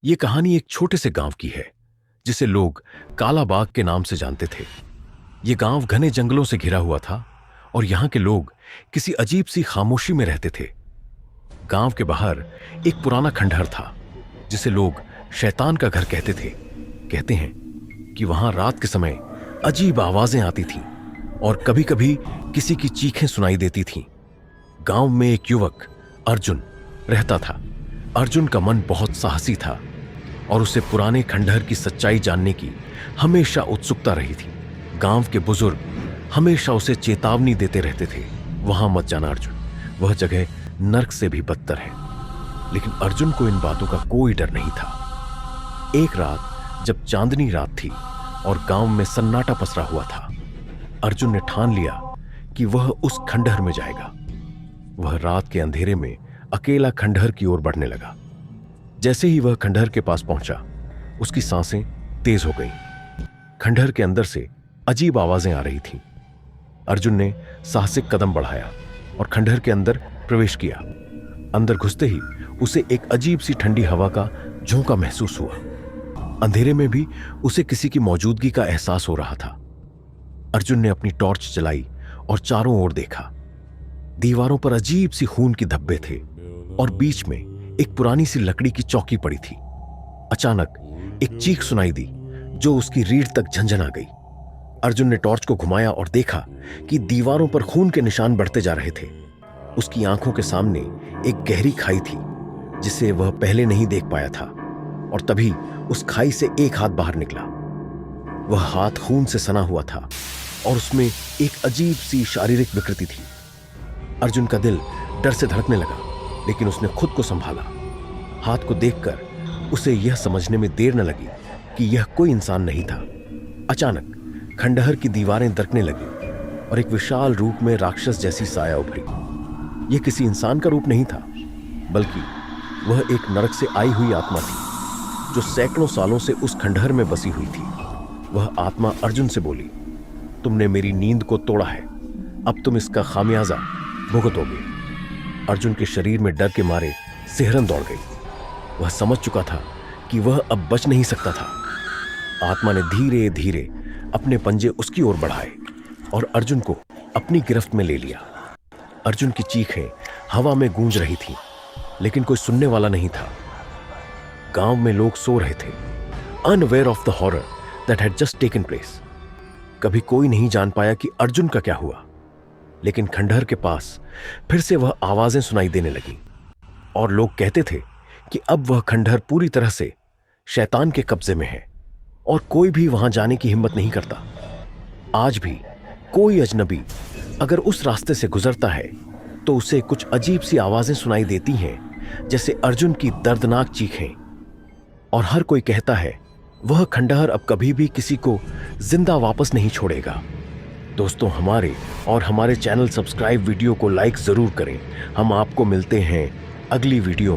ये कहानी एक छोटे से गांव की है जिसे लोग काला बाग के नाम से जानते थे। ये गांव घने जंगलों से घिरा हुआ था और यहाँ के लोग किसी अजीब सी खामोशी में रहते थे। गांव के बाहर एक पुराना खंडहर था जिसे लोग शैतान का घर कहते थे। कहते हैं कि वहां रात के समय अजीब आवाजें आती थीं और कभी-कभी किसी की चीखें सुनाई देती थीं। गांव में एक युवक अर्जुन रहता था। अर्जुन का मन बहुत साहसी था और उसे पुराने खंडहर की सच्चाई जानने की हमेशा उत्सुकता रही थी। गांव के बुजुर्ग हमेशा उसे चेतावनी देते रहते थे, वहां मत जाना अर्जुन, वह जगह नर्क से भी बदतर है। लेकिन अर्जुन को इन बातों का कोई डर नहीं था। एक रात जब चांदनी रात थी और गांव में सन्नाटा पसरा हुआ था, अर्जुन ने ठान लिया कि वह उस खंडहर में जाएगा। वह रात के अंधेरे में अकेला खंडहर की ओर बढ़ने लगा। जैसे ही वह खंडहर के पास पहुंचा, उसकी सांसें तेज हो गईं। खंडहर के अंदर से अजीब आवाजें आ रही थीं। अर्जुन ने साहसिक कदम बढ़ाया और खंडहर के अंदर प्रवेश किया। अंदर घुसते ही उसे एक अजीब सी ठंडी हवा का झोंका महसूस हुआ। अंधेरे में भी उसे किसी की मौजूदगी का एहसास हो रहा था। अर्जुन ने अपनी टॉर्च जलाई और चारों ओर देखा। दीवारों पर अजीब सी खून के धब्बे थे और बीच में एक पुरानी सी लकड़ी की चौकी पड़ी थी। अचानक एक चीख सुनाई दी जो उसकी रीढ़ तक झंझना गई। अर्जुन ने टॉर्च को घुमाया और देखा कि दीवारों पर खून के निशान बढ़ते जा रहे थे। उसकी आंखों के सामने एक गहरी खाई थी जिसे वह पहले नहीं देख पाया था। और तभी उस खाई से एक हाथ बाहर निकला। वह हाथ खून से सना हुआ था और उसमें एक अजीब सी शारीरिक विकृति थी। अर्जुन का दिल डर से धड़कने लगा, लेकिन उसने खुद को संभाला। हाथ को देखकर उसे यह समझने में देर न लगी कि यह कोई इंसान नहीं था। अचानक खंडहर की दीवारें दरकने लगी और एक विशाल रूप में राक्षस जैसी साया उभरी। यह किसी इंसान का रूप नहीं था, बल्कि वह एक नरक से आई हुई आत्मा थी जो सैकड़ों सालों से उस खंडहर में बसी हुई थी। वह आत्मा अर्जुन से बोली, तुमने मेरी नींद को तोड़ा है, अब तुम इसका खामियाजा भुगतोगे। अर्जुन के शरीर में डर के मारे सिहरन दौड़ गई। वह समझ चुका था कि वह अब बच नहीं सकता था। आत्मा ने धीरे धीरे अपने पंजे उसकी ओर बढ़ाए और अर्जुन को अपनी गिरफ्त में ले लिया। अर्जुन की चीखें हवा में गूंज रही थीं, लेकिन कोई सुनने वाला नहीं था। गांव में लोग सो रहे थे, unaware of the horror that had just taken place. कभी कोई नहीं जान पाया कि अर्जुन का क्या हुआ, लेकिन खंडहर के पास फिर से वह आवाजें सुनाई देने लगी और लोग कहते थे कि अब वह खंडहर पूरी तरह से शैतान के कब्जे में है और कोई भी वहां जाने की हिम्मत नहीं करता। आज भी कोई अजनबी अगर उस रास्ते से गुजरता है तो उसे कुछ अजीब सी आवाजें सुनाई देती हैं, जैसे अर्जुन की दर्दनाक चीखें। और हर कोई कहता है वह खंडहर अब कभी भी किसी को जिंदा वापस नहीं छोड़ेगा। दोस्तों, हमारे चैनल सब्सक्राइब वीडियो को लाइक जरूर करें। हम आपको मिलते हैं अगली वीडियो में।